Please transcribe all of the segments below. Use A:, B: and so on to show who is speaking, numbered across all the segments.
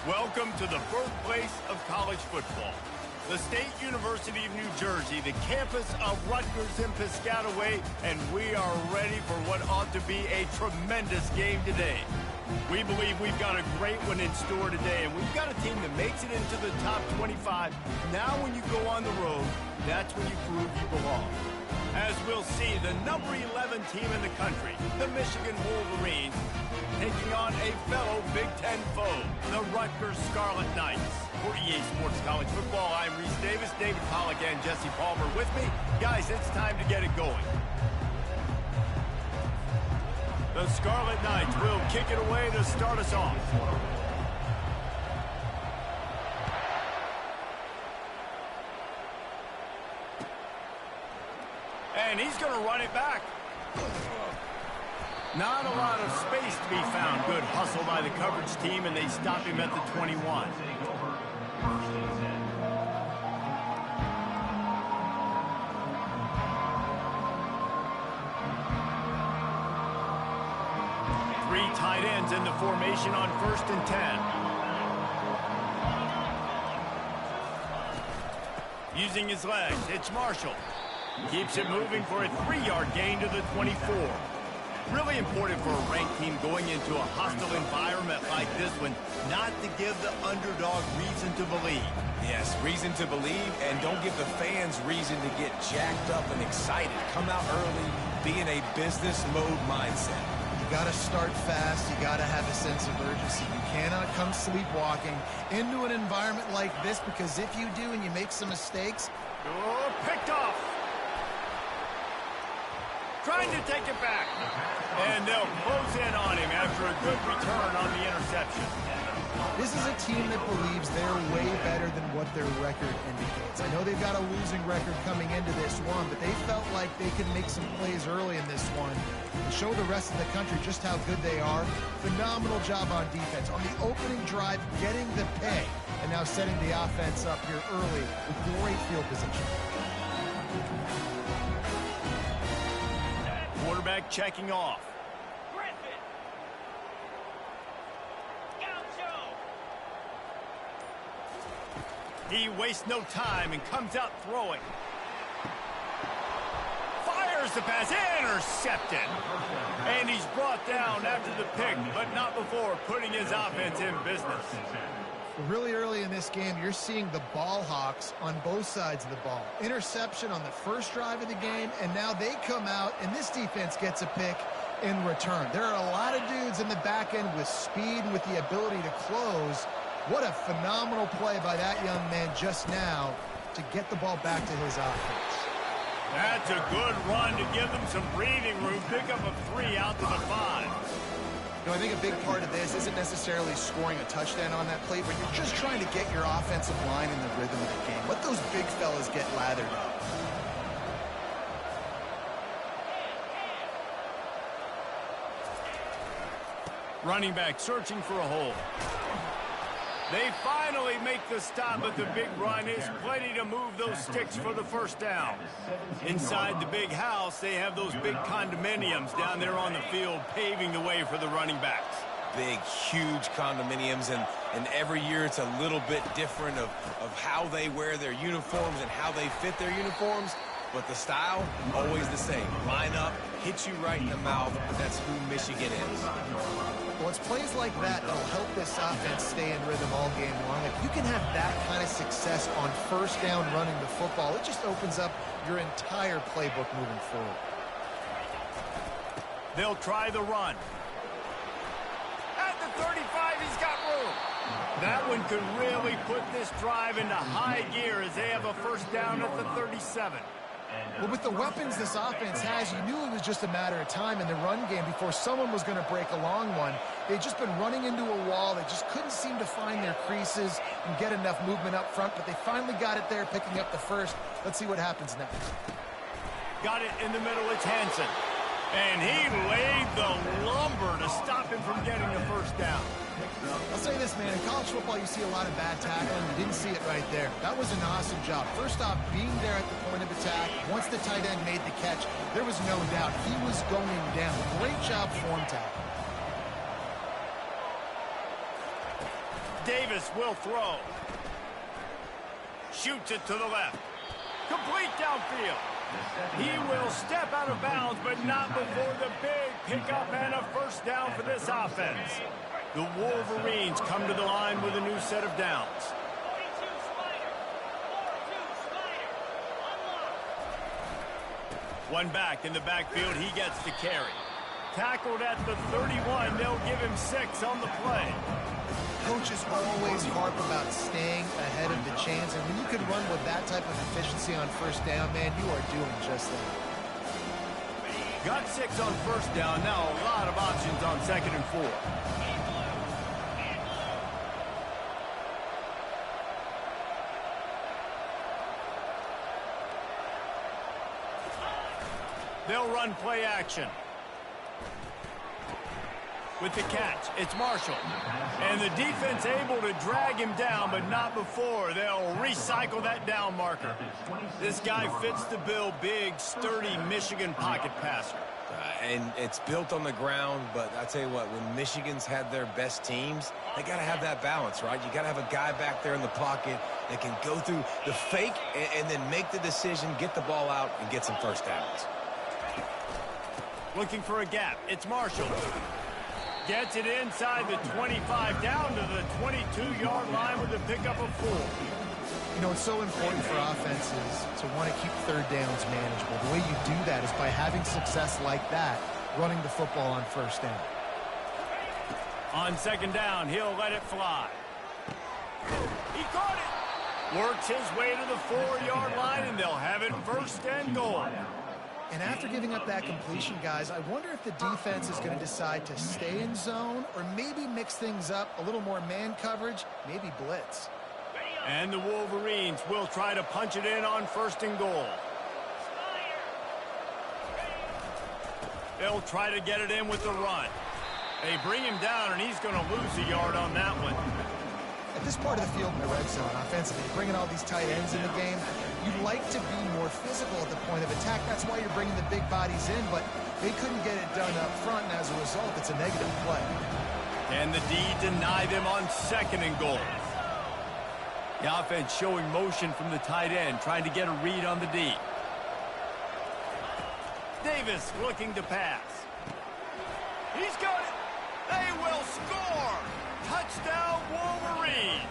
A: Welcome to the birthplace of college football. The State University of New Jersey, the campus of Rutgers in Piscataway, and we are ready for what ought to be a tremendous game today. We believe we've got a great one in store today, and we've got a team that makes it into the top 25. Now when you go on the road, that's when you prove you belong. As we'll see, the number 11 team in the country, the Michigan Wolverines, taking on a fellow Big Ten foe, the Rutgers Scarlet Knights. For EA Sports College Football, I'm Reese Davis, David Pollack, and Jesse Palmer with me. Guys, it's time to get it going. The Scarlet Knights will kick it away to start us off. And he's going to run it back. Not a lot of space to be found. Good hustle by the coverage team, and they stop him at the 21. Three tight ends in the formation on 1st and 10. Using his legs, it's Marshall. Keeps it moving for a 3-yard gain to the 24. Really important for a ranked team going into a hostile environment like this one, not to give the underdog reason to believe.
B: Yes, reason to believe, and don't give the fans reason to get jacked up and excited. Come out early, be in a business mode mindset.
C: You got to start fast. You got to have a sense of urgency. You cannot come sleepwalking into an environment like this, because if you do and you make some mistakes...
A: Oh, picked off. Trying to take it back. And they'll close in on him after a good return on the interception.
C: This is a team that believes they're way better than what their record indicates. I know they've got a losing record coming into this one, but they felt like they could make some plays early in this one and show the rest of the country just how good they are. Phenomenal job on defense. On the opening drive, getting the pay, and now setting the offense up here early with great field position.
A: Quarterback checking off. He wastes no time and comes out throwing. Fires the pass, intercepted. And he's brought down after the pick, but not before putting his offense in business.
C: Really early in this game, you're seeing the ball hawks on both sides of the ball. Interception on the first drive of the game, and now they come out, and this defense gets a pick in return. There are a lot of dudes in the back end with speed and with the ability to close. What a phenomenal play by that young man just now to get the ball back to his offense.
A: That's a good run to give them some breathing room. Pick up a 3 out to the 5.
C: You know, I think a big part of this isn't necessarily scoring a touchdown on that play, but you're just trying to get your offensive line in the rhythm of the game. Let those big fellas get lathered up.
A: Running back searching for a hole. They finally make the stop, but the big run is plenty to move those sticks for the first down. Inside the big house, they have those big condominiums down there on the field, paving the way for the running backs.
B: Big, huge condominiums, and every year it's a little bit different of how they wear their uniforms and how they fit their uniforms. But the style, always the same. Line up, hit you right in the mouth. That's who Michigan is.
C: Well, it's plays like that that'll help this offense stay in rhythm all game long. If you can have that kind of success on first down running the football, it just opens up your entire playbook moving forward.
A: They'll try the run. At the 35, he's got room. That one could really put this drive into high gear as they have a first down at the 37.
C: Well, with the weapons this offense has, you knew it was just a matter of time in the run game before someone was going to break a long one. They'd just been running into a wall. They just couldn't seem to find their creases and get enough movement up front, but they finally got it there, picking up the first. Let's see what happens next.
A: Got it in the middle, it's Hansen. And he laid the lumber to stop him from getting the first down.
C: I'll say this, man, in college football you see a lot of bad tackling. You didn't see it right there. That was an awesome job. First off, being there at the point of attack. Once the tight end made the catch, there was no doubt he was going down. Great job form tackle.
A: Davis will throw. Shoots it to the left. Complete downfield. He will step out of bounds, but not before the big pickup and a first down for this offense. The Wolverines come to the line with a new set of downs. One back in the backfield. He gets the carry. Tackled at the 31. They'll give him 6 on the play.
C: Coaches always harp about staying ahead of the chains, and when you can run with that type of efficiency on first down, man, you are doing just that.
A: Got 6 on first down. Now a lot of options on 2nd and 4. They'll run play action. With the catch, it's Marshall. And the defense able to drag him down, but not before. They'll recycle that down marker. This guy fits the bill. Big, sturdy Michigan pocket passer.
B: And it's built on the ground, but I tell you what, when Michigan's had their best teams, they got to have that balance, right? You got to have a guy back there in the pocket that can go through the fake and then make the decision, get the ball out, and get some first downs.
A: Looking for a gap. It's Marshall. Gets it inside the 25, down to the 22-yard line with a pickup of 4.
C: You know, it's so important for offenses to want to keep third downs manageable. The way you do that is by having success like that, running the football on first down.
A: On 2nd down, he'll let it fly. He caught it. Works his way to the 4-yard line, and they'll have it 1st and goal.
C: And after giving up that completion, guys, I wonder if the defense is going to decide to stay in zone or maybe mix things up, a little more man coverage, maybe blitz.
A: And the Wolverines will try to punch it in on 1st and goal. They'll try to get it in with the run. They bring him down, and he's going to lose a yard on that one.
C: At this part of the field in the red zone, offensively, bringing all these tight ends in the game, you'd like to be more physical at the point of attack. That's why you're bringing the big bodies in, but they couldn't get it done up front, and as a result, it's a negative play.
A: And the D deny them on 2nd and goal. The offense showing motion from the tight end, trying to get a read on the D. Davis looking to pass. He's got it. They will score. Touchdown, Wolverines.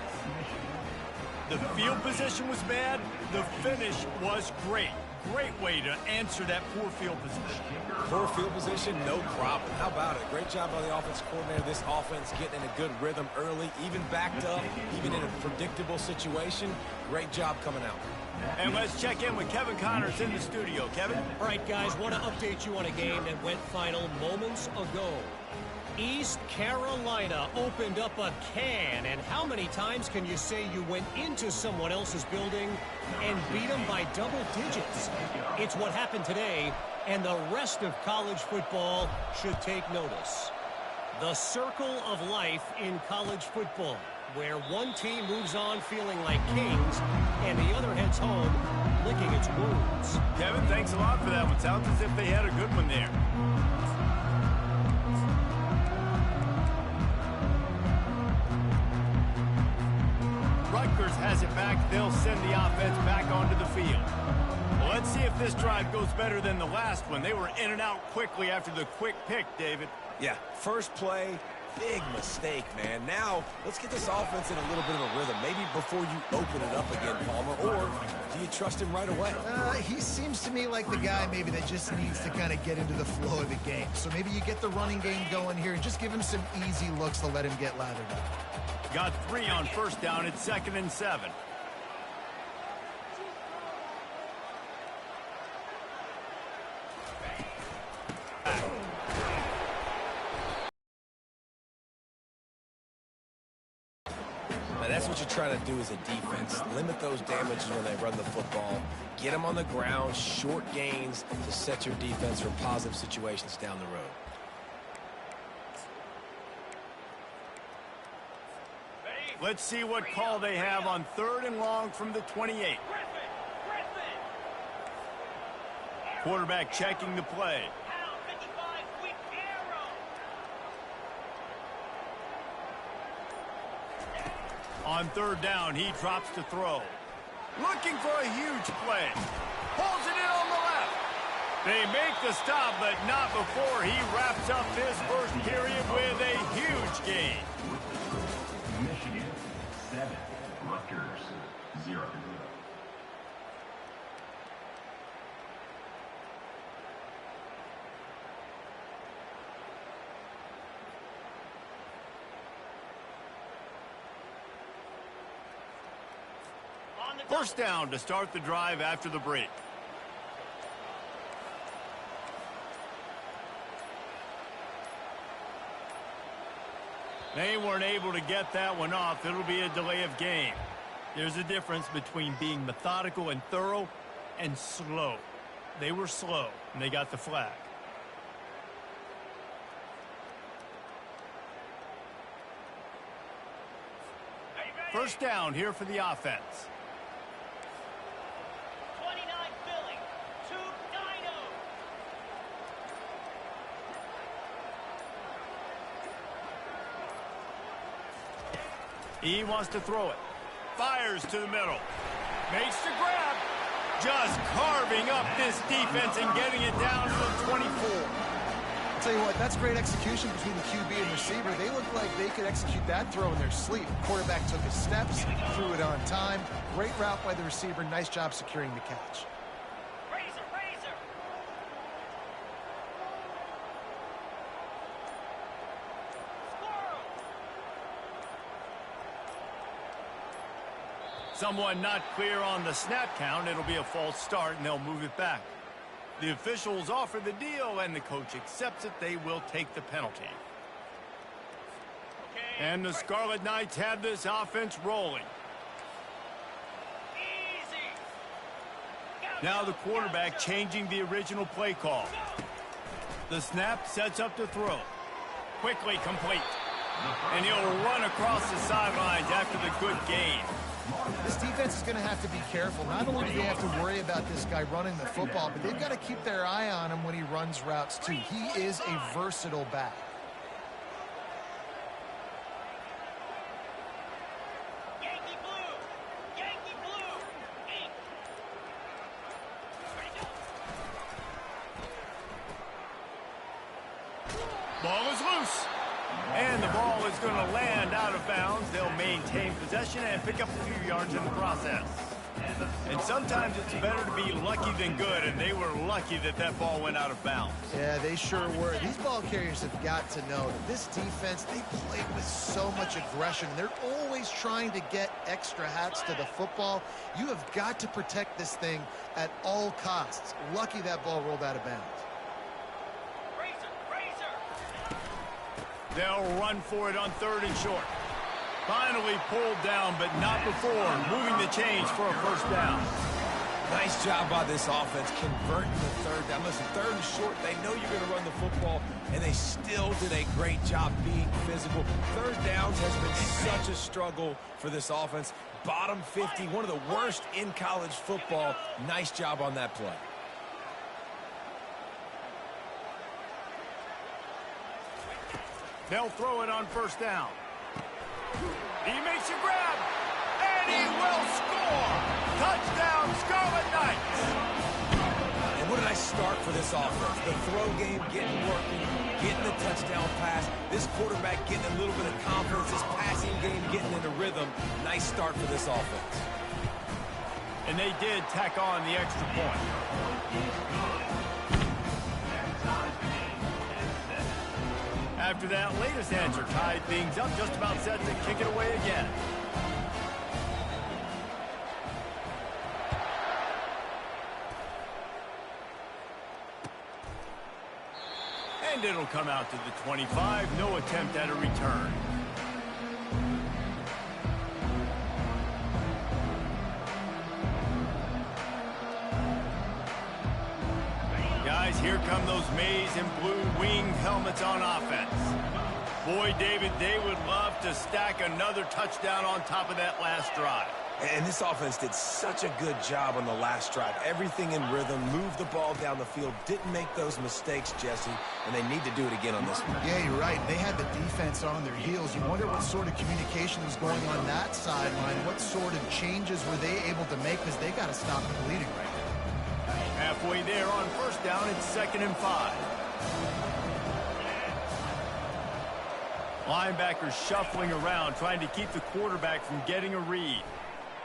A: The field position was bad. The finish was great. Great way to answer that poor field position.
B: Poor field position, no problem. How about it? Great job by the offense coordinator. This offense getting in a good rhythm early, even backed up, even in a predictable situation. Great job coming out.
A: And let's check in with Kevin Connors in the studio. Kevin?
D: All right, guys, want to update you on a game that went final moments ago. East Carolina opened up a can, and how many times can you say you went into someone else's building and beat them by double digits? It's what happened today, and the rest of college football should take notice. The circle of life in college football, where one team moves on feeling like kings, and the other heads home licking its wounds.
A: Kevin, thanks a lot for that one. Sounds as if they had a good one there. Rutgers has it back. They'll send the offense back onto the field. Well, let's see if this drive goes better than the last one. They were in and out quickly after the quick pick, David.
B: Yeah, first play, big mistake, man. Now, let's get this offense in a little bit of a rhythm. Maybe before you open it up again, Palmer, or do you trust him right away?
C: He seems to me like the guy maybe that just needs to kind of get into the flow of the game. So maybe you get the running game going here and just give him some easy looks to let him get lathered up.
A: Got 3 on first down. It's 2nd and 7.
B: Now, that's what you're trying to do as a defense. Limit those damages when they run the football. Get them on the ground, short gains to set your defense for positive situations down the road.
A: Let's see what call they have on 3rd and long from the 28. Quarterback checking the play. On third down, he drops to throw. Looking for a huge play. Pulls it in on the left. They make the stop, but not before he wraps up this first period with a huge gain.
E: Michigan 7, Rutgers 0.
A: First down to start the drive after the break. They weren't able to get that one off. It'll be a delay of game. There's a difference between being methodical and thorough and slow. They were slow, and they got the flag. First down here for the offense.
F: 29 Philly, 2 Dino.
A: He wants to throw it. Fires to the middle. Makes the grab. Just carving up this defense and getting it down to the 24.
C: I'll tell you what, that's great execution between the QB and receiver. They looked like they could execute that throw in their sleep. Quarterback took his steps, threw it on time. Great route by the receiver. Nice job securing the catch.
F: Razor, razor. Squirrel.
A: Someone not clear on the snap count. It'll be a false start, and they'll move it back. The officials offer the deal, and the coach accepts it. They will take the penalty.
F: Okay.
A: And the Scarlet Knights have this offense rolling.
F: Easy.
A: Now the quarterback changing the original play call. The snap sets up the throw. Quickly complete. And he'll run across the sidelines after the good gain.
C: This defense is going to have to be careful. Not only do they have to worry about this guy running the football, but they've got to keep their eye on him when he runs routes too. He is a versatile back.
F: Yankee blue. Yankee blue. Ink. Ready to go.
A: Ball is loose. And the ball is going to land out of bounds. They'll maintain possession and pick up a few yards in the process. And sometimes it's better to be lucky than good, and they were lucky that that ball went out of bounds.
C: Yeah, they sure were. These ball carriers have got to know that this defense, they play with so much aggression. They're always trying to get extra hats to the football. You have got to protect this thing at all costs. Lucky that ball rolled out of bounds.
A: They'll run for it on third and short. Finally pulled down, but not before moving the chains for a first down.
B: Nice job by this offense converting the third down. Listen, third and short, they know you're going to run the football, and they still did a great job being physical. Third downs has been such a struggle for this offense. Bottom 50, one of the worst in college football. Nice job on that play.
A: They'll throw it on first down. He makes a grab, and he will score. Touchdown, Scarlet Knights.
B: And what a nice start for this offense. The throw game getting working, getting the touchdown pass. This quarterback getting a little bit of confidence. This passing game getting into rhythm. Nice start for this offense.
A: And they did tack on the extra point. After that latest answer tied things up, just about set to kick it away again. And it'll come out to the 25. No attempt at a return. Guys, here come those maize and blue winged helmets on offense. Boy, David, they would love to stack another touchdown on top of that last drive.
B: And this offense did such a good job on the last drive. Everything in rhythm, moved the ball down the field, didn't make those mistakes, Jesse, and they need to do it again on this one.
C: Yeah, you're right. They had the defense on their heels. You wonder what sort of communication was going on that sideline. What sort of changes were they able to make, because they got to stop the bleeding right now.
A: Halfway there on first down, it's 2nd and 5. Linebackers shuffling around, trying to keep the quarterback from getting a read.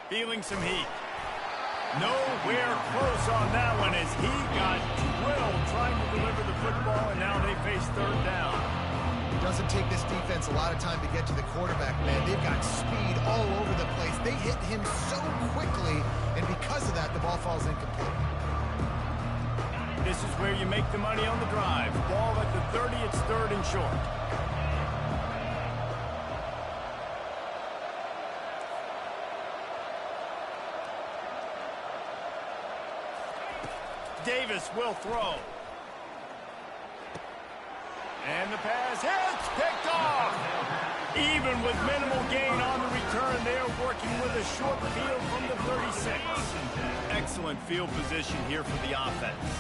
A: Feeling some heat. Nowhere close on that one as he got drilled trying to deliver the football, and now they face 3rd down.
C: It doesn't take this defense a lot of time to get to the quarterback, man. They've got speed all over the place. They hit him so quickly, and because of that, the ball falls incomplete.
A: This is where you make the money on the drive. Ball at the 30, it's 3rd and short. Davis will throw. And the pass hits, picked off. Even with minimal gain on the return, they're working with a short field from the 36. Excellent field position here for the offense.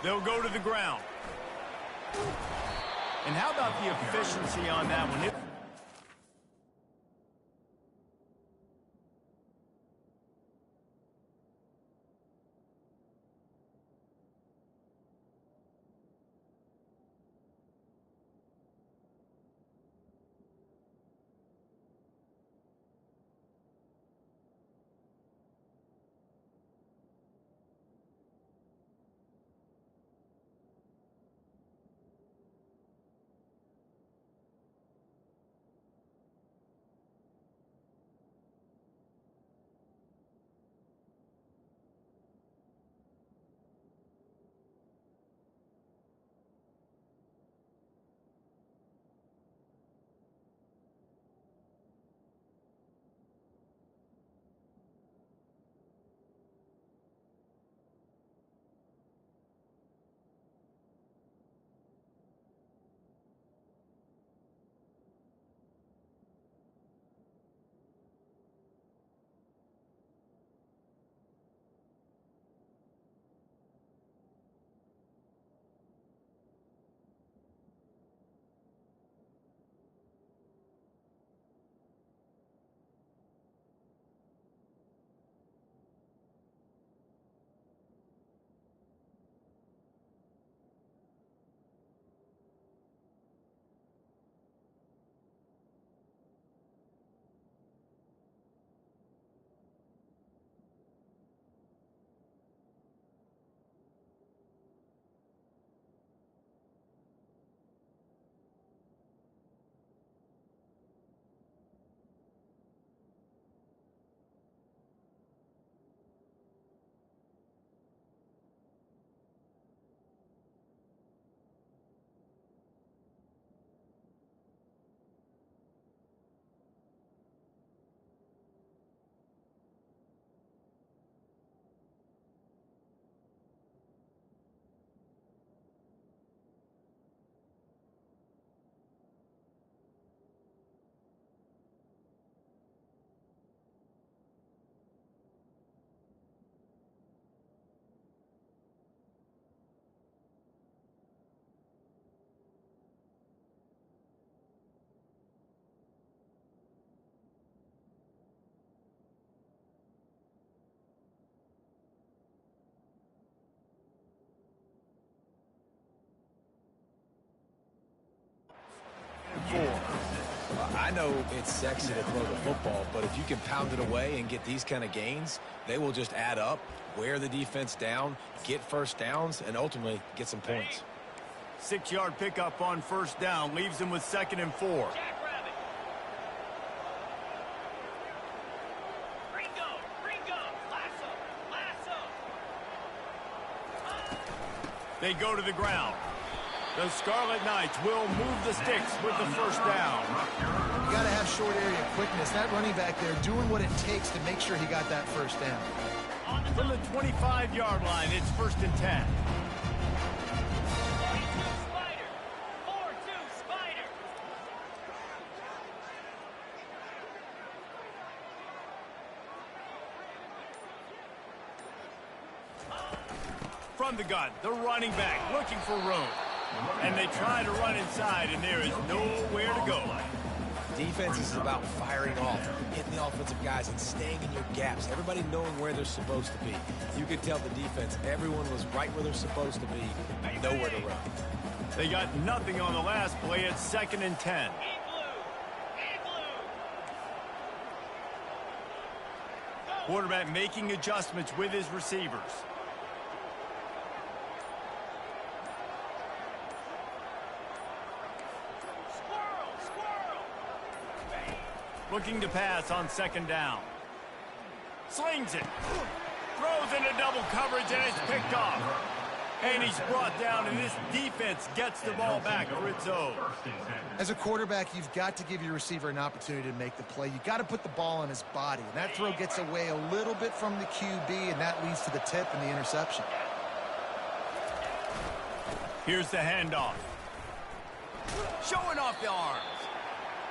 A: They'll go to the ground. And how about the efficiency on that one?
B: I know it's sexy to throw the football, but if you can pound it away and get these kind of gains, they will just add up, wear the defense down, get first downs, and ultimately get some points.
A: 6-yard pickup on first down leaves them with 2nd and 4.
F: Jackrabbit. Ringo, lasso.
A: They go to the ground. The Scarlet Knights will move the sticks with the first down.
C: You got to have short area quickness. That running back there doing what it takes to make sure he got that first down.
A: From the 25-yard line, it's 1st and 10.
F: Spider. 40.
A: from the gun. The running back looking for room. And they try to run inside, and there is nowhere to go.
B: Defense is about firing off, hitting the offensive guys, and staying in your gaps. Everybody knowing where they're supposed to be. You could tell the defense, everyone was right where they're supposed to be, nowhere to run.
A: They got nothing on the last play. It's 2nd and 10. Quarterback making adjustments with his receivers. Looking to pass on 2nd down. Slings it. Throws into double coverage, and it's picked off. And he's brought down, and this defense gets the ball back for its own.
C: As a quarterback, you've got to give your receiver an opportunity to make the play. You've got to put the ball on his body. And that throw gets away a little bit from the QB, and that leads to the tip and the interception.
A: Here's the handoff. Showing off the arms.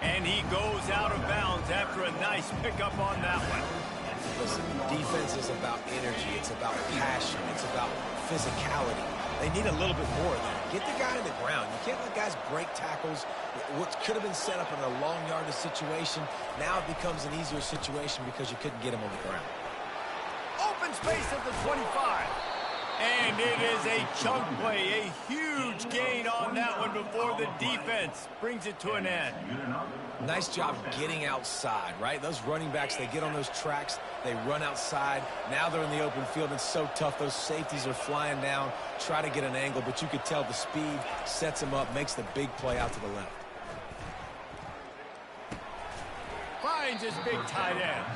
A: And he goes out of bounds after a nice pickup on that one.
B: Listen, defense is about energy. It's about passion. It's about physicality. They need a little bit more of that. Get the guy to the ground. You can't let guys break tackles. What could have been set up in a long yardage situation, now it becomes an easier situation because you couldn't get him on the ground.
A: Open space at the 25. And it is a chunk play, a huge gain on that one before the defense brings it to an end.
B: Nice job getting outside, right? Those running backs, they get on those tracks, they run outside. Now they're in the open field. It's so tough. Those safeties are flying down, try to get an angle, but you could tell the speed sets them up, makes the big play out to the left.
A: Finds his big tight end.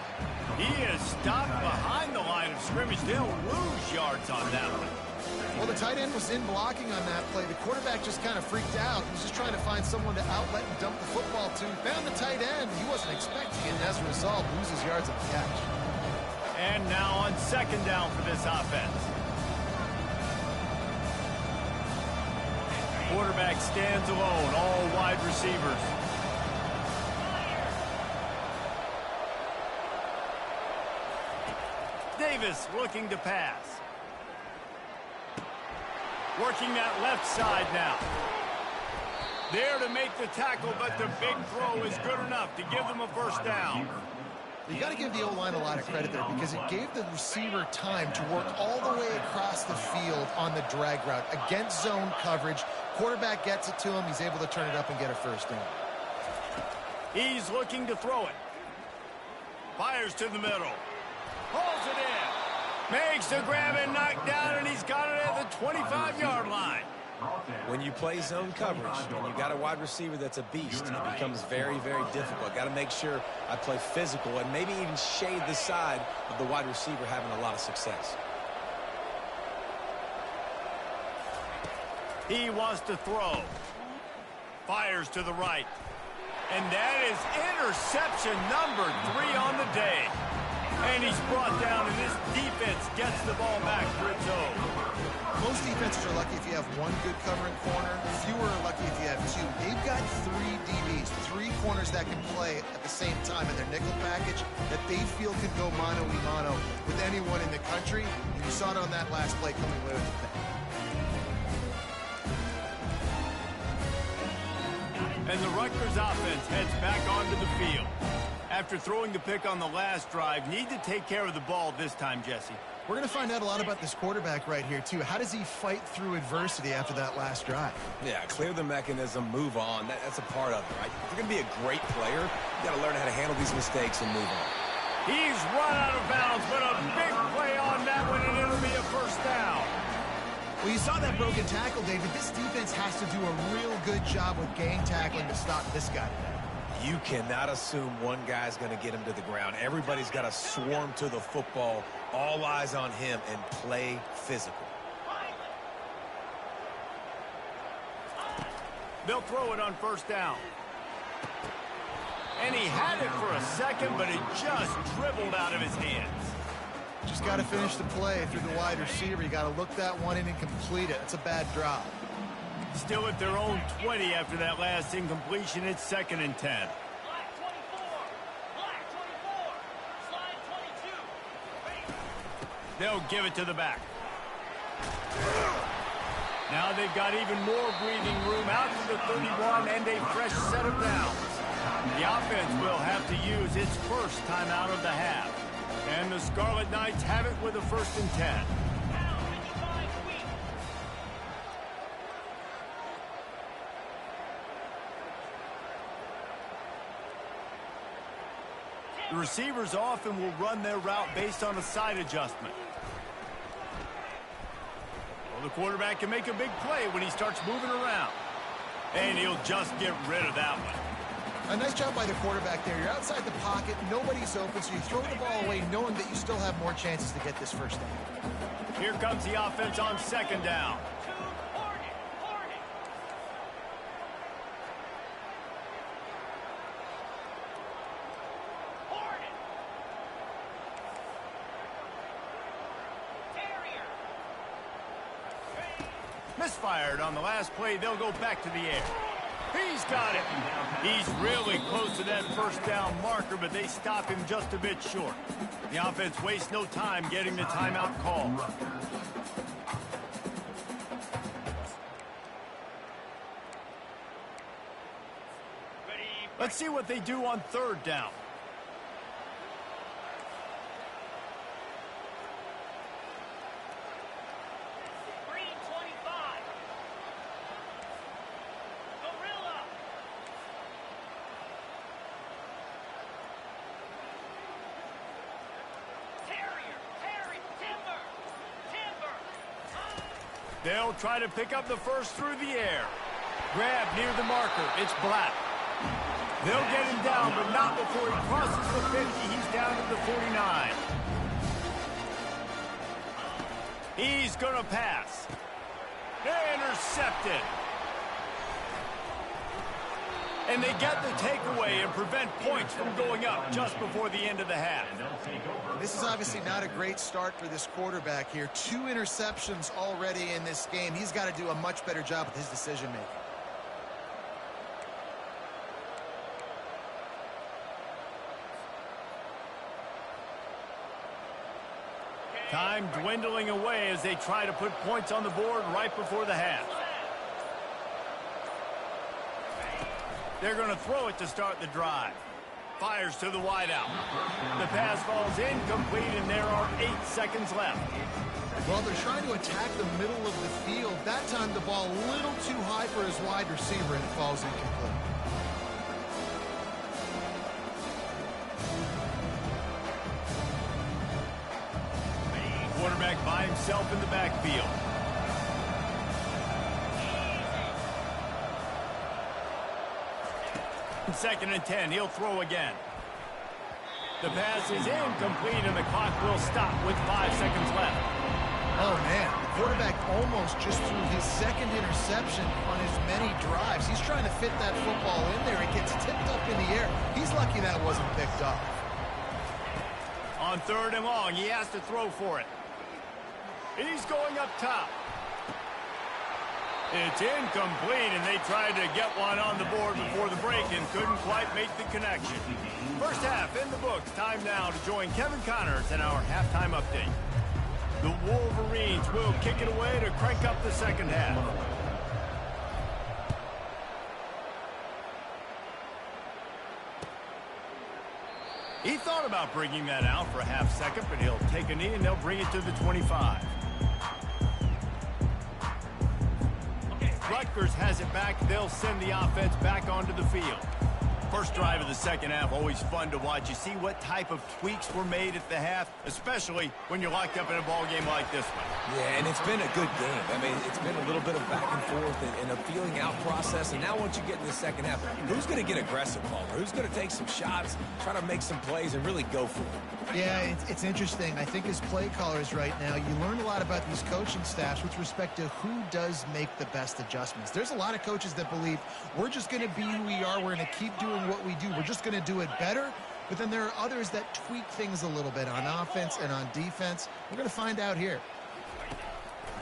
A: He is stopped behind the line of scrimmage. They'll lose yards on that one.
C: Well, the tight end was in blocking on that play. The quarterback just kind of freaked out. He was just trying to find someone to outlet and dump the football to. Found the tight end. He wasn't expecting it, and as a result, loses yards on the catch.
A: And now on 2nd down for this offense. Quarterback stands alone, all wide receivers. Davis looking to pass. Working that left side now. There to make the tackle, but the big throw is good enough to give them a 1st down.
C: You got to give the O-line a lot of credit there because it gave the receiver time to work all the way across the field on the drag route against zone coverage. Quarterback gets it to him. He's able to turn it up and get a 1st down.
A: He's looking to throw it. Fires to the middle. Pulls it in. Makes the grab and knock down, and he's got it at the 25-yard line.
B: When you play zone coverage and you got a wide receiver that's a beast, it becomes very, very difficult. Got to make sure I play physical and maybe even shade the side of the wide receiver having a lot of success.
A: He wants to throw. Fires to the right. And that is interception number 3 on the day. And he's brought down, and this defense gets the ball back for its own.
C: Most defenses are lucky if you have one good covering corner. Fewer are lucky if you have 2. They've got 3 DBs, 3 corners that can play at the same time in their nickel package that they feel can go mano-a-mano with anyone in the country. And you saw it on that last play coming away with the pick.
A: And the Rutgers offense heads back onto the field. After throwing the pick on the last drive, need to take care of the ball this time, Jesse.
C: We're going to find out a lot about this quarterback right here, too. How does he fight through adversity after that last drive?
B: Yeah, clear the mechanism, move on. That's a part of it, right? If you're going to be a great player, you got to learn how to handle these mistakes and move on.
A: He's run out of bounds, but a big play on that one, and it'll be a 1st down.
C: Well, you saw that broken tackle, David. This defense has to do a real good job with gang tackling to stop this guy today.
B: You cannot assume one guy's going to get him to the ground. Everybody's got to swarm to the football, all eyes on him, and play physical.
A: They'll throw it on 1st down. And he had it for a second, but it just dribbled out of his hands.
C: Just got to finish the play through the wide receiver. You got to look that one in and complete it. It's a bad drop.
A: Still at their own 20 after that last incompletion. It's 2nd and 10.
F: Black 24. Slide 22.
A: They'll give it to the back. Now they've got even more breathing room out to the 31 and a fresh set of downs. The offense will have to use its first timeout of the half. And the Scarlet Knights have it with a 1st and 10. The receivers often will run their route based on a side adjustment. Well, the quarterback can make a big play when he starts moving around. And he'll just get rid of that one.
C: A nice job by the quarterback there. You're outside the pocket, nobody's open, so you throw the ball away knowing that you still have more chances to get this first down.
A: Here comes the offense on 2nd down. Misfired on the last play. They'll go back to the air. He's got it. He's really close to that 1st down marker, but they stop him just a bit short. The offense wastes no time getting the timeout call. Let's see what they do on 3rd down. They'll try to pick up the first through the air. Grab near the marker. It's Black. They'll get him down, but not before he crosses the 50. He's down to the 49. He's going to pass. Intercepted. And they get the takeaway and prevent points from going up just before the end of the half.
C: This is obviously not a great start for this quarterback here. 2 interceptions already in this game. He's got to do a much better job with his decision-making.
A: Time dwindling away as they try to put points on the board right before the half. They're going to throw it to start the drive. Fires to the wideout. The pass falls incomplete, and there are 8 seconds left.
C: Well, they're trying to attack the middle of the field. That time the ball a little too high for his wide receiver, and it falls incomplete.
A: Quarterback by himself in the backfield. 2nd and 10. He'll throw again. The pass is incomplete, and the clock will stop with 5 seconds left.
C: Oh, man. The quarterback almost just threw his 2nd interception on his many drives. He's trying to fit that football in there. It gets tipped up in the air. He's lucky that wasn't picked up.
A: On 3rd and long, he has to throw for it. He's going up top. It's incomplete, and they tried to get one on the board before the break and couldn't quite make the connection. First half in the books. Time now to join Kevin Connors in our halftime update. The Wolverines will kick it away to crank up the 2nd half. He thought about bringing that out for a half second, but he'll take a knee and they'll bring it to the 25. Rutgers has it back. They'll send the offense back onto the field. First drive of the 2nd half, always fun to watch. You see what type of tweaks were made at the half, especially when you're locked up in a ball game like this one.
B: Yeah, and it's been a good game. I mean, it's been a little bit of back and forth and a feeling out process. And now once you get in the 2nd half, who's going to get aggressive, Palmer? Who's going to take some shots, try to make some plays, and really go for it?
C: Yeah, it's interesting. I think as play callers right now, you learn a lot about these coaching staffs with respect to who does make the best adjustments. There's a lot of coaches that believe we're just going to be who we are. We're going to keep doing what we do. We're just going to do it better. But then there are others that tweak things a little bit on offense and on defense. We're going to find out here.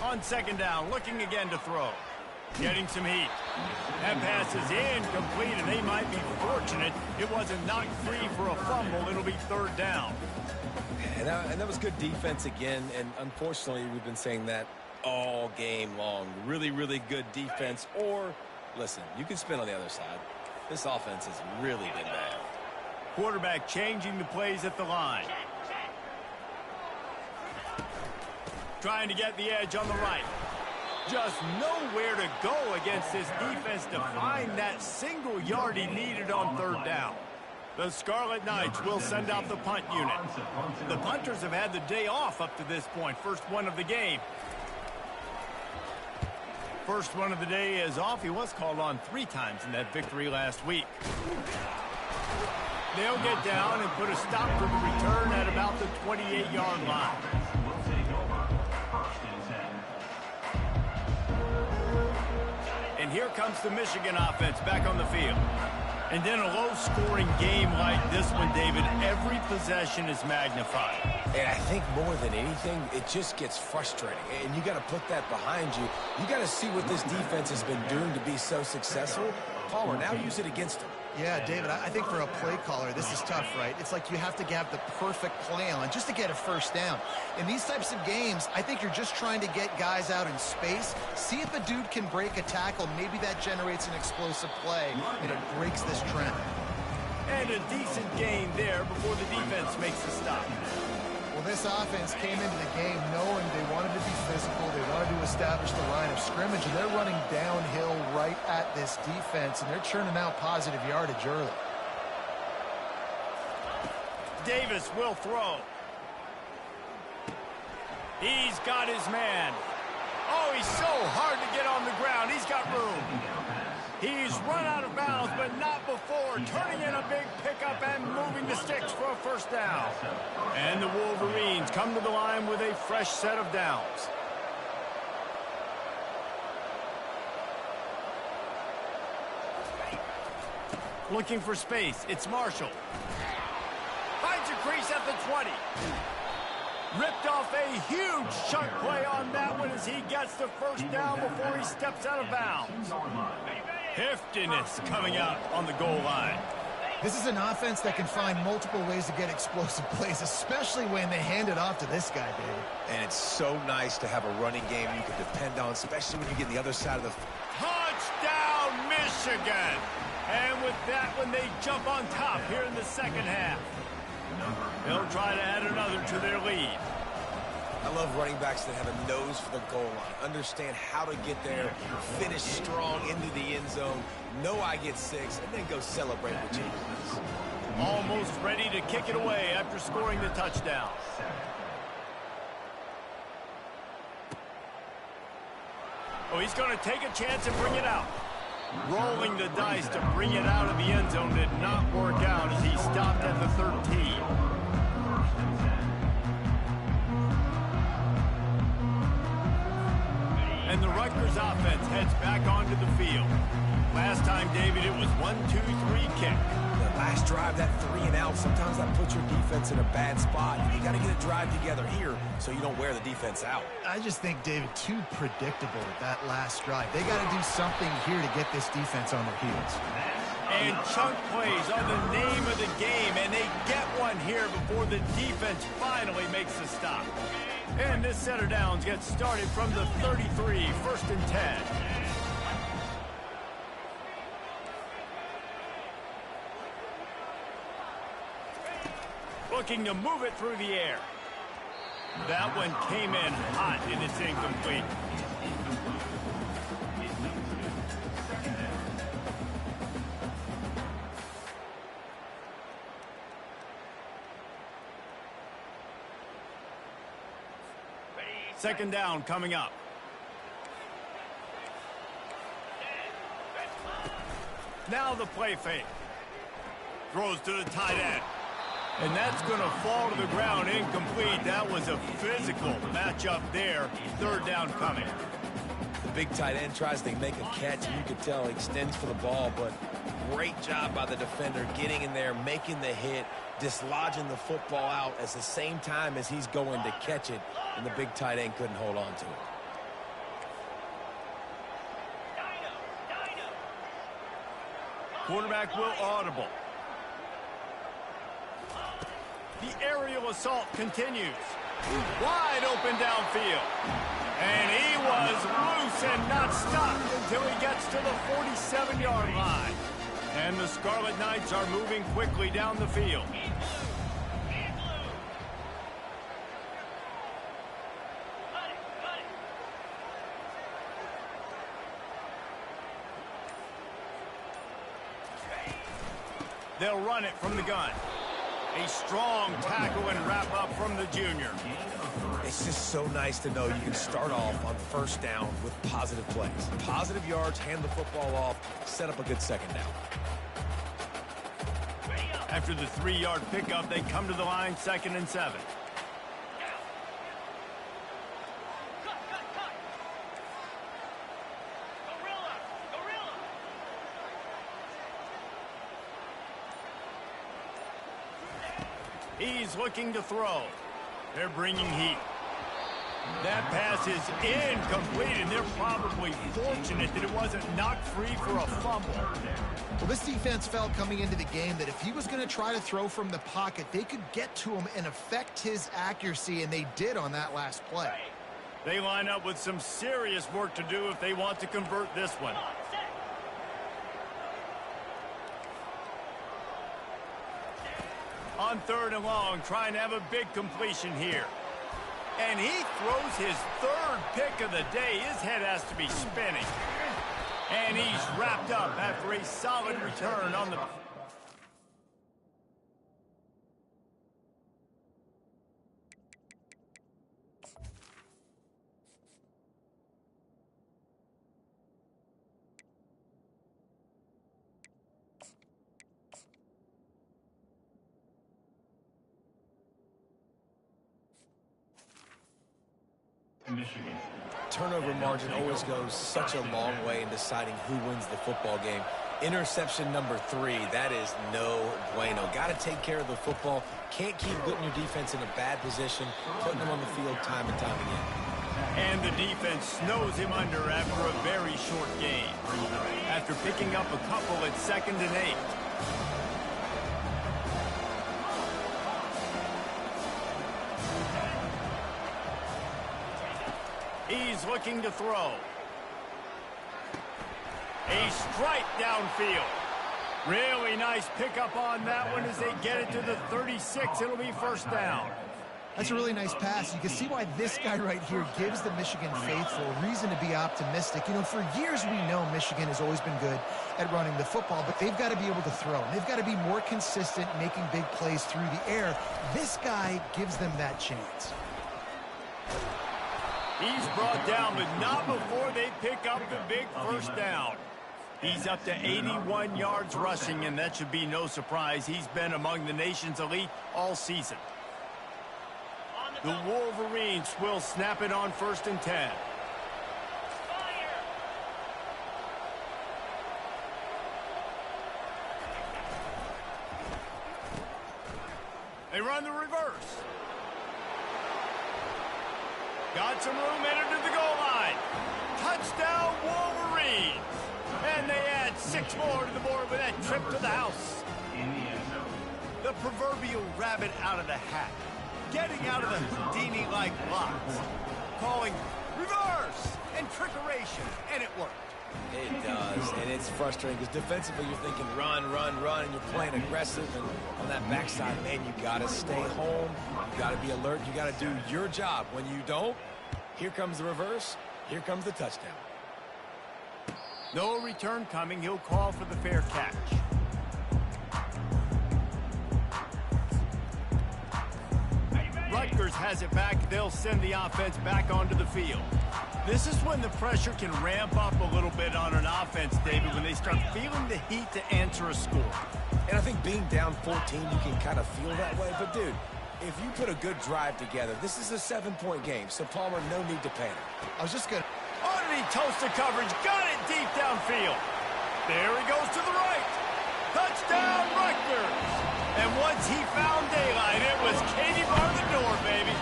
A: On 2nd down, looking again to throw. Getting some heat. That pass is incomplete, and they might be fortunate it wasn't knocked free for a fumble. It'll be 3rd down.
B: And that was good defense again, and unfortunately we've been saying that all game long. Really, really good defense. Or, listen, you can spin on the other side. This offense has really been bad.
A: Quarterback changing the plays at the line. Trying to get the edge on the right. Just nowhere to go against this defense to find that single yard he needed on third down. The Scarlet Knights will send out the punt unit. The punters have had the day off up to this point. First one of the game. First one of the day is off. He was called on 3 times in that victory last week. They'll get down and put a stop to the return at about the 28-yard line. And here comes the Michigan offense back on the field. And then a low-scoring game like this one, David, every possession is magnified.
B: And I think more than anything, it just gets frustrating. And you got to put that behind you. You got to see what this defense has been doing to be so successful. Palmer, now use it against them.
C: Yeah, David, I think for a play caller, this is tough, right? It's like you have to have the perfect play on just to get a first down. In these types of games, I think you're just trying to get guys out in space, see if a dude can break a tackle. Maybe that generates an explosive play, and it breaks this trend.
A: And a decent gain there before the defense makes the stop.
C: Well, this offense came into the game knowing they wanted to be physical, they wanted to establish the line of scrimmage, and they're running downhill right at this defense, and they're churning out positive yardage early.
A: Davis will throw. He's got his man. Oh, he's so hard to get on the ground. He's got room. He's run out of bounds, but not before. Turning in a big pickup and moving the sticks for a first down. And the Wolverines come to the line with a fresh set of downs. Looking for space. It's Marshall. Finds a crease at the 20. Ripped off a huge chunk play on that one as he gets the first down before he steps out of bounds. Heftiness coming out on the goal line.
C: This is an offense that can find multiple ways to get explosive plays, especially when they hand it off to this guy, David.
B: And it's so nice to have a running game you can depend on, especially when you get on the other side of the...
A: Touchdown, Michigan! And with that one, they jump on top here in the second half. They'll try to add another to their lead.
B: I love running backs that have a nose for the goal line, understand how to get there, finish strong into the end zone, know I get 6, and then go celebrate with Jesus.
A: Almost ready to kick it away after scoring the touchdown. Oh, he's going to take a chance and bring it out. Rolling the dice to bring it out of the end zone did not work out as he stopped at the 13. And the Rutgers offense heads back onto the field. Last time, David, it was 1-2-3 kick.
B: The last drive, that 3 and out, sometimes that puts your defense in a bad spot. You got to get a drive together here so you don't wear the defense out.
C: I just think, David, too predictable with that last drive. They got to do something here to get this defense on their heels.
A: And chunk plays are the name of the game, and they get one here before the defense finally makes the stop. And this set of downs gets started from the 33, 1st and 10. Looking to move it through the air. That one came in hot, and it's incomplete. Second down coming up. Now the play fake. Throws to the tight end. And that's going to fall to the ground incomplete. That was a physical matchup there. Third down coming.
B: The big tight end tries to make a catch, and you can tell he extends for the ball, but great job by the defender getting in there, making the hit, dislodging the football out at the same time as he's going to catch it, and the big tight end couldn't hold on to it.
A: Quarterback will audible. The aerial assault continues. Wide open downfield. And he was loose and not stopped until he gets to the 47-yard line. And the Scarlet Knights are moving quickly down the field. They'll run it from the gun. A strong tackle and wrap up from the junior.
B: It's just so nice to know you can start off on first down with positive plays. Positive yards, hand the football off, set up a good second down.
A: After the 3-yard pickup, they come to the line 2nd and 7. He's looking to throw. They're bringing heat. That pass is incomplete, and they're probably fortunate that it wasn't knocked free for a fumble.
C: Well, this defense felt coming into the game that if he was going to try to throw from the pocket, they could get to him and affect his accuracy, and they did on that last play.
A: They line up with some serious work to do if they want to convert this one. On 3rd and long, trying to have a big completion here. And he throws his 3rd pick of the day. His head has to be spinning. And he's wrapped up after a solid return on the...
E: Michigan.
B: Turnover margin always goes such a long way in deciding who wins the football game. Interception number 3, that is no bueno. Got to take care of the football. Can't keep putting your defense in a bad position, putting them on the field time and time again.
A: And the defense snows him under after a very short game. After picking up a couple at 2nd and 8. He's looking to throw. A strike downfield. Really nice pickup on that one as they get it to the 36. It'll be 1st down.
C: That's a really nice pass. You can see why this guy right here gives the Michigan faithful reason to be optimistic. You know, for years we know Michigan has always been good at running the football, but they've got to be able to throw. And they've got to be more consistent making big plays through the air. This guy gives them that chance.
A: He's brought down, but not before they pick up the big 1st down. He's up to 81 yards rushing, and that should be no surprise. He's been among the nation's elite all season. The Wolverines will snap it on 1st and 10. They run the reverse. Got some room, entered to the goal line. Touchdown, Wolverines. And they add 6 more to the board with that trip to the house.
E: In the end zone.
A: The proverbial rabbit out of the hat. Getting out of the Houdini-like blocks. Calling reverse and trickeration, and it worked.
B: It does, and it's frustrating because defensively you're thinking run, run, run, and you're playing aggressive. And on that backside, man, you got to stay home. You got to be alert. You got to do your job. When you don't, here comes the reverse. Here comes the touchdown.
A: No return coming. He'll call for the fair catch. Rutgers has it back. They'll send the offense back onto the field. This is when the pressure can ramp up a little bit on an offense, David, when they start feeling the heat to answer a score.
B: And I think being down 14, you can kind of feel that way. But, dude, if you put a good drive together, this is a 7-point game. So, Palmer, no need to panic.
C: I was just going to...
A: Underneath toasted coverage, got it deep downfield. There he goes to the right. Touchdown, Rutgers. And once he found daylight, it was Katie bar the door, baby.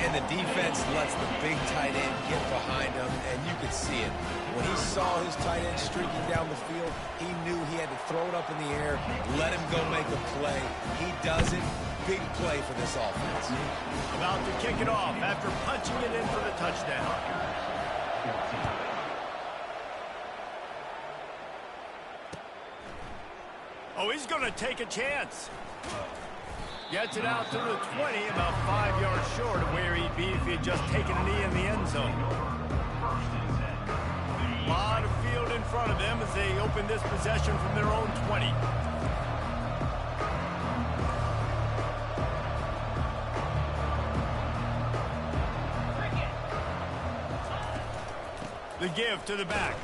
B: And the The defense lets the big tight end get behind him, and you could see it. When he saw his tight end streaking down the field, he knew he had to throw it up in the air, let him go make a play. He does it. Big play for this offense.
A: About to kick it off after punching it in for the touchdown. Oh, he's going to take a chance. Gets it out to the 20, about 5 yards short of where he'd be if he had just taken a knee in the end zone. A lot of field in front of them as they open this possession from their own 20. The give to the back.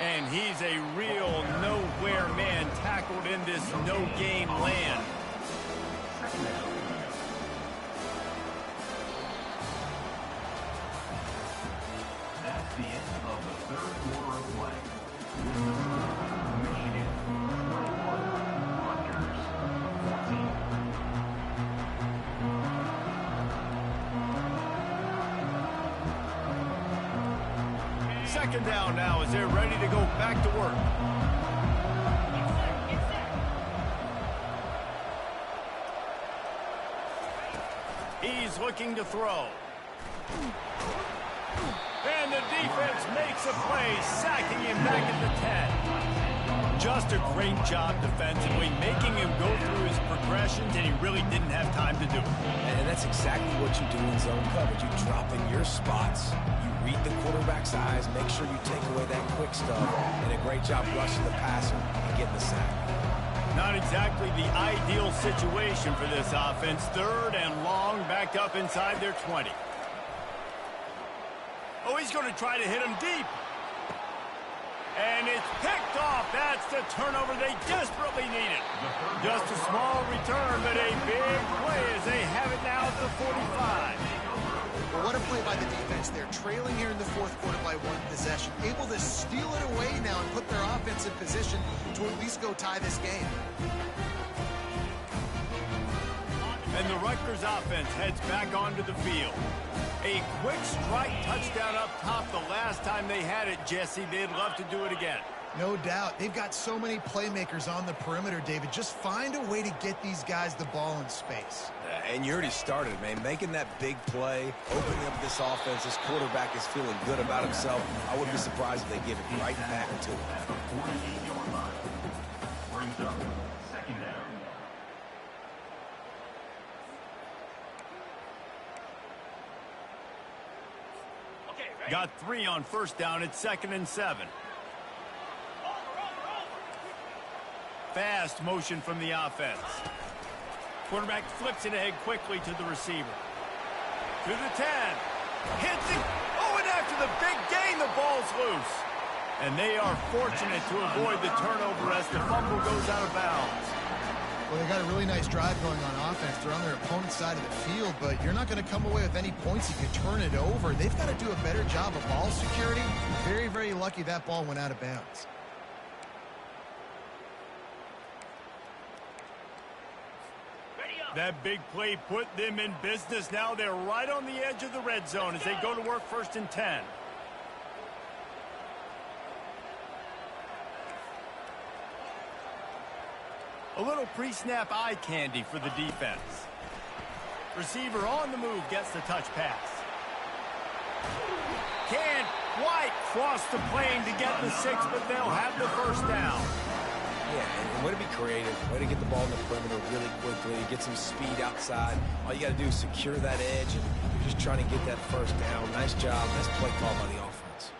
A: And he's a real nowhere man tackled in this no-game land.
E: That's the end of the third quarter of play. Michigan 21, Rutgers 14.
A: Second down now as they're ready to go back to work. He's looking to throw. And the defense makes a play, sacking him back at the 10. Just a great job defensively, making him go through his progressions, and he really didn't have time to do it.
B: And that's exactly what you do in zone coverage. You drop in your spots, you read the quarterback's eyes, make sure you take away that quick stuff, and a great job rushing the passer and getting the sack.
A: Not exactly the ideal situation for this offense. Third and long, backed up inside their 20. Oh, he's going to try to hit him deep. And it's picked off. That's the turnover they desperately needed. Just a small return, but a big play as they have it now at the 45.
C: Well, what a play by the defense. They're trailing here in the fourth quarter by one possession, able to steal it away now and put their offense in position to at least go tie this game.
A: And the Rutgers offense heads back onto the field. A quick strike touchdown up top the last time they had it, Jesse. They'd love to do it again.
C: No doubt. They've got so many playmakers on the perimeter, David. Just find a way to get these guys the ball in space.
B: And you already started, man. Making that big play, opening up this offense. This quarterback is feeling good about himself. I wouldn't be surprised if they give it right back to him.
E: At the 48-yard line. Brings up second down.
A: Got 3 on first down. It's 2nd and 7. Fast motion from the offense. Quarterback flips it ahead quickly to the receiver. To the 10. Hits it. Oh, and after the big gain, the ball's loose. And they are fortunate to avoid the turnover as the fumble goes out of bounds.
C: Well, they got a really nice drive going on offense. They're on their opponent's side of the field, but you're not going to come away with any points if you turn it over. They've got to do a better job of ball security. Very, very lucky that ball went out of bounds.
A: That big play put them in business. Now they're right on the edge of the red zone as they go to work 1st and 10. A little pre-snap eye candy for the defense. Receiver on the move gets the touch pass. Can't quite cross the plane to get the 6, but they'll have the first down.
B: Yeah, and way to be creative, way to get the ball in the perimeter really quickly, get some speed outside. All you got to do is secure that edge, and you're just trying to get that first down. Nice job. Nice play call by the offense.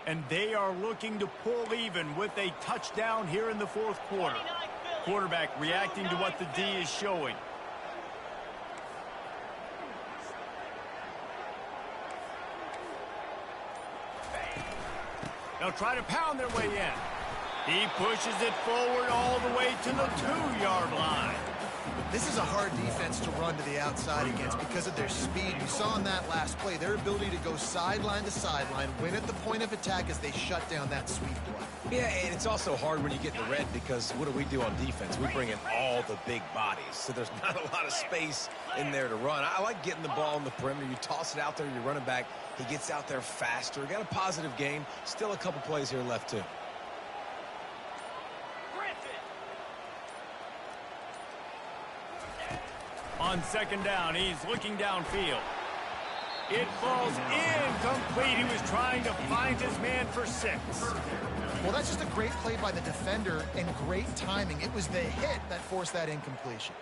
A: And they are looking to pull even with a touchdown here in the fourth quarter. Quarterback reacting to what the D is showing. They'll try to pound their way in. He pushes it forward all the way to the 2-yard line.
C: This is a hard defense to run to the outside against because of their speed. You saw in that last play their ability to go sideline to sideline, win at the point of attack as they shut down that sweep play.
B: Yeah, and it's also hard when you get in the red because what do we do on defense? We bring in all the big bodies, so there's not a lot of space in there to run. I like getting the ball on the perimeter. You toss it out there, you're running back. He gets out there faster. Got a positive game. Still a couple plays here left, too.
A: On second down, he's looking downfield. It falls incomplete. He was trying to find his man for 6.
C: Well, that's just a great play by the defender and great timing. It was the hit that forced that incompletion.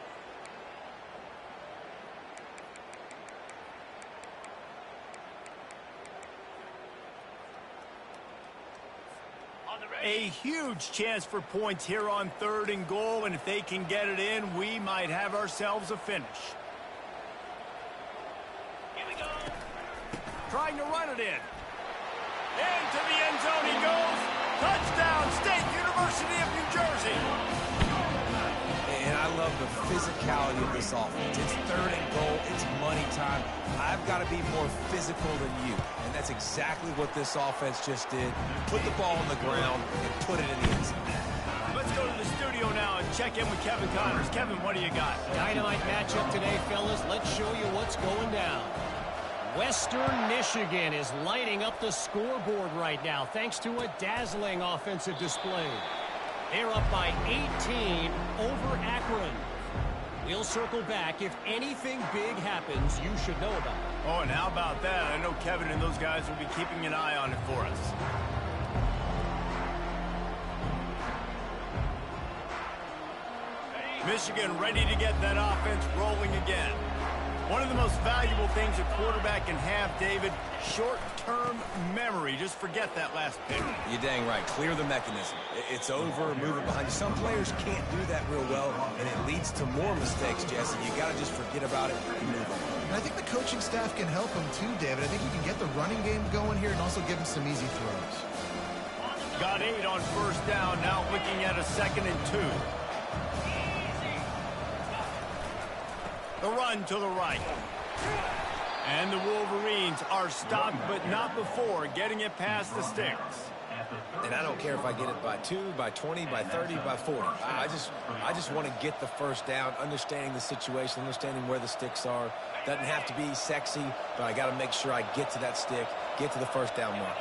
A: A huge chance for points here on 3rd and goal, and if they can get it in, we might have ourselves a finish.
F: Here we go.
A: Trying to run it in. Into the end zone he goes. Touchdown, State University of New Jersey.
B: And I love the physicality of this offense. It's 3rd and goal. It's money time. I've got to be more physical than you. And that's exactly what this offense just did. Put the ball on the ground and put it in the end zone.
A: Let's go to the studio now and check in with Kevin Connors. Kevin, what do you got?
D: Dynamite matchup today, fellas. Let's show you what's going down. Western Michigan is lighting up the scoreboard right now thanks to a dazzling offensive display. They're up by 18 over Akron. We'll circle back. If anything big happens, you should know about it.
A: Oh, and how about that? I know Kevin and those guys will be keeping an eye on it for us. Michigan ready to get that offense rolling again. One of the most valuable things a quarterback can have, David, short-term memory. Just forget that last pick.
B: You're dang right. Clear the mechanism. It's over, move it behind you. Some players can't do that real well, and it leads to more mistakes, Jesse. You got to just forget about it and move on.
C: And I think the coaching staff can help him too, David. I think he can get the running game going here and also give him some easy throws.
A: Got 8 on 1st down. Now looking at a 2nd and 2. The run to the right. And the Wolverines are stopped, but not before getting it past the sticks.
B: And I don't care if I get it by 2, by 20, by 30, by 40. I just want to get the 1st down, understanding the situation, understanding where the sticks are. Doesn't have to be sexy, but I got to make sure I get to that stick, get to the 1st down mark.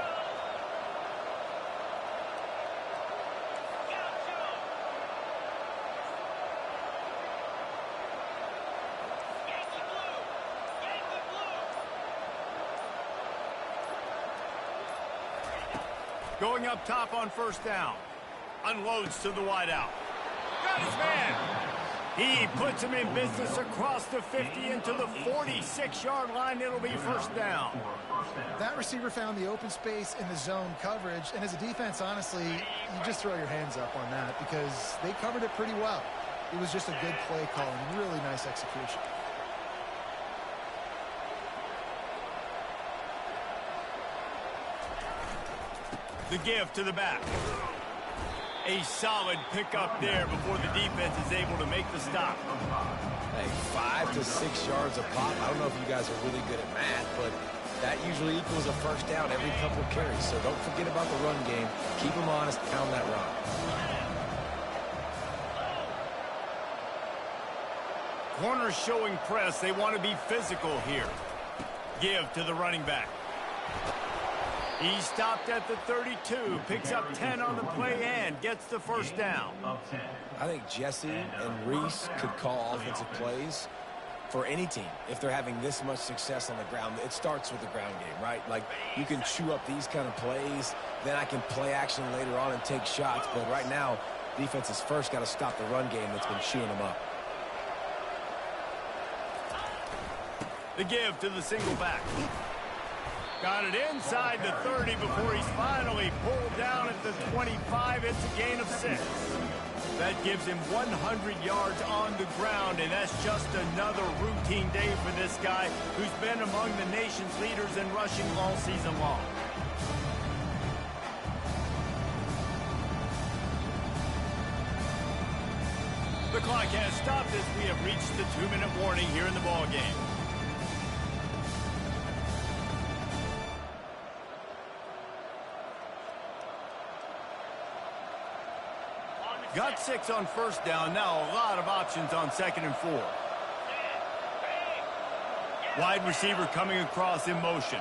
A: Going up top on 1st down. Unloads to the wideout. Got his man. He puts him in business across the 50 into the 46-yard line. It'll be 1st down.
C: That receiver found the open space in the zone coverage, and as a defense, honestly, you just throw your hands up on that because they covered it pretty well. It was just a good play call and really nice execution.
A: The give to the back. A solid pickup there before the defense is able to make the stop.
B: Hey, 5 to 6 yards a pop. I don't know if you guys are really good at math, but that usually equals a 1st down every couple carries. So don't forget about the run game. Keep them honest, pound that rock.
A: Corners showing press. They want to be physical here. Give to the running back. He stopped at the 32, picks up 10 on the play and gets the 1st down.
B: I think Jesse and Reese could call offensive plays for any team if they're having this much success on the ground. It starts with the ground game, right? Like, you can chew up these kind of plays, then I can play action later on and take shots. But right now, defense has first got to stop the run game that's been chewing them up.
A: The give to the single back. Got it inside the 30 before he's finally pulled down at the 25. It's a gain of 6. That gives him 100 yards on the ground, and that's just another routine day for this guy who's been among the nation's leaders in rushing all season long. The clock has stopped as we have reached the 2-minute warning here in the ball game. Got 6 on first down. Now a lot of options on 2nd and 4. Wide receiver coming across in motion.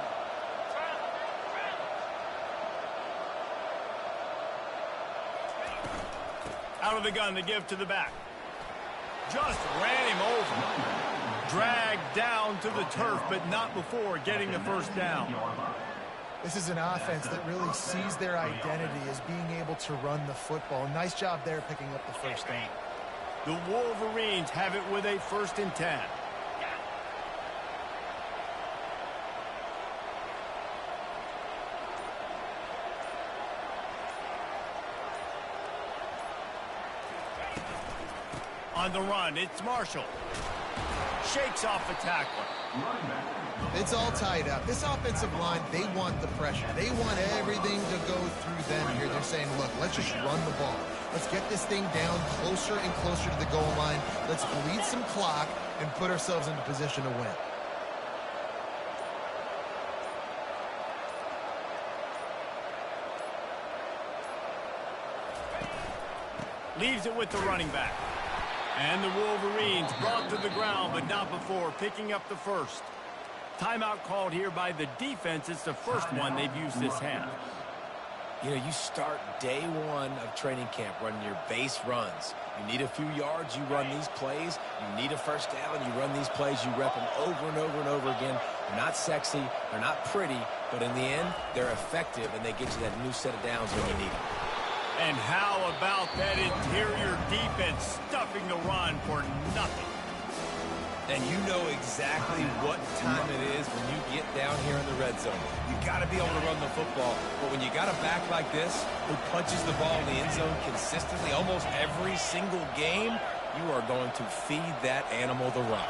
A: Out of the gun to give to the back. Just ran him over. Dragged down to the turf, but not before getting the first down.
C: This is an offense that really sees their identity as being able to run the football. Nice job there picking up the first down.
A: The Wolverines have it with a 1st and 10. On the run, it's Marshall. Shakes off the tackler.
C: It's all tied up. This offensive line, they want the pressure. They want everything to go through them here. They're saying, look, let's just run the ball. Let's get this thing down closer and closer to the goal line. Let's bleed some clock and put ourselves into position to win.
A: Leaves it with the running back. And the Wolverines brought to the ground, but not before picking up the first. Timeout called here by the defense. It's the first one they've used this half.
B: You know, you start day 1 of training camp running your base runs. You need a few yards, you run these plays. You need a first down, you run these plays. You rep them over and over and over again. They're not sexy, they're not pretty, but in the end, they're effective, and they get you that new set of downs when you need them.
A: And how about that interior defense stuffing the run for nothing?
B: And you know exactly what time it is when you get down here in the red zone. You got to be able to run the football. But when you got a back like this who punches the ball in the end zone consistently almost every single game, you are going to feed that animal the rock.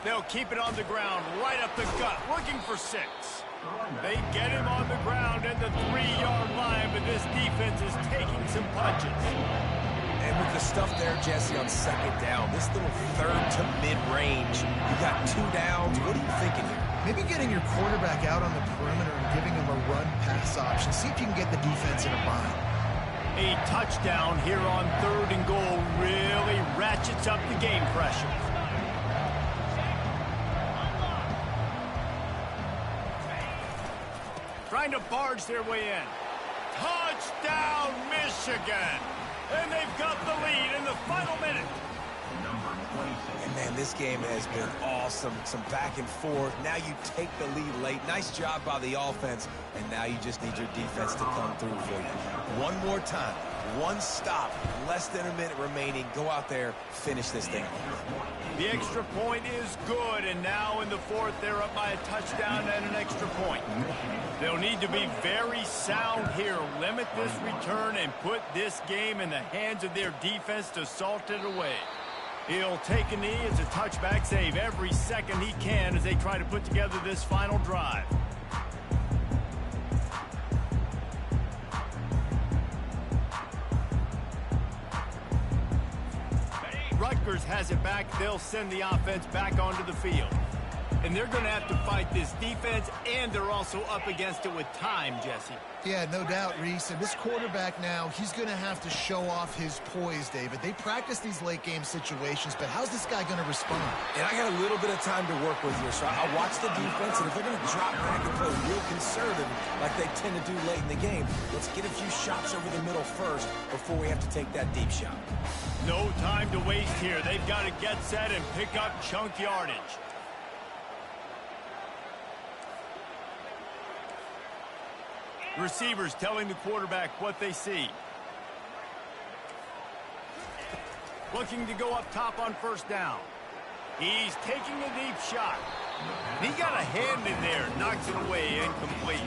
A: They'll keep it on the ground right up the gut, looking for 6. They get him on the ground at the 3-yard line, but this defense is taking some punches.
B: And with the stuff there, Jesse, on 2nd down, this little 3rd to mid-range, you got 2 downs. What are you thinking here?
C: Maybe getting your quarterback out on the perimeter and giving him a run-pass option. See if you can get the defense in a bind.
A: A touchdown here on 3rd and goal really ratchets up the game pressure. Trying to barge their way in. Touchdown, Michigan! And they've got the lead in the final minute.
B: And man, this game has been awesome. Some back and forth. Now you take the lead late. Nice job by the offense. And now you just need your defense to come through for you. One more time. One stop. Less than a minute remaining. Go out there. Finish this thing.
A: The extra point is good. And now in the 4th, they're up by a touchdown and an extra point. They'll need to be very sound here. Limit this return and put this game in the hands of their defense to salt it away. He'll take a knee. It's a touchback save every second he can as they try to put together this final drive. Rutgers has it back. They'll send the offense back onto the field. And they're going to have to fight this defense, and they're also up against it with time, Jesse.
C: Yeah, no doubt, Reese. And this quarterback now, he's going to have to show off his poise, David. They practice these late-game situations, but how's this guy going to respond?
B: And I got a little bit of time to work with here, so I'll watch the defense, and if they're going to drop back and play real conservative like they tend to do late in the game, let's get a few shots over the middle first before we have to take that deep shot.
A: No time to waste here. They've got to get set and pick up chunk yardage. Receivers telling the quarterback what they see. Looking to go up top on 1st down. He's taking a deep shot. And he got a hand in there, knocks it away, incomplete.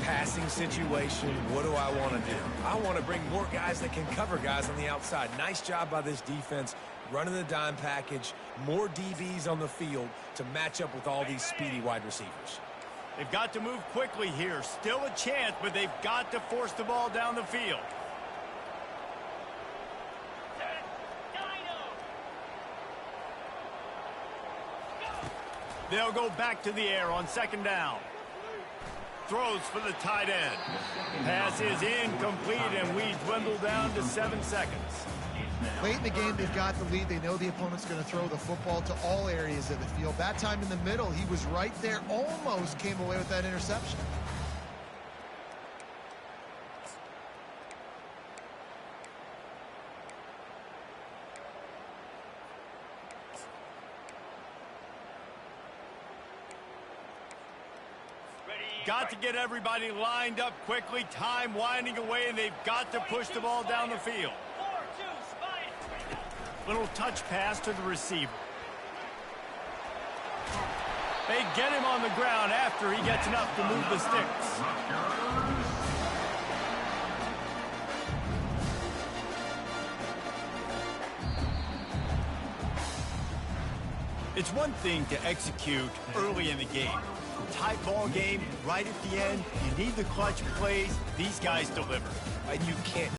B: Passing situation, what do I want to do? I want to bring more guys that can cover guys on the outside. Nice job by this defense, running the dime package, more DBs on the field to match up with all these speedy wide receivers.
A: They've got to move quickly here. Still a chance, but they've got to force the ball down the field. They'll go back to the air on second down. Throws for the tight end. Pass is incomplete, and we dwindle down to 7 seconds.
C: Late in the game, they've got the lead. They know the opponent's going to throw the football to all areas of the field. That time in the middle, he was right there, almost came away with that interception.
A: Got to get everybody lined up quickly. Time winding away, and they've got to push the ball down the field.
F: 4-2, spine.
A: Little touch pass to the receiver. They get him on the ground after he gets enough to move the sticks. It's one thing to execute early in the game. Tight ball game, right at the end. You need the clutch plays. These guys deliver.
B: And you can't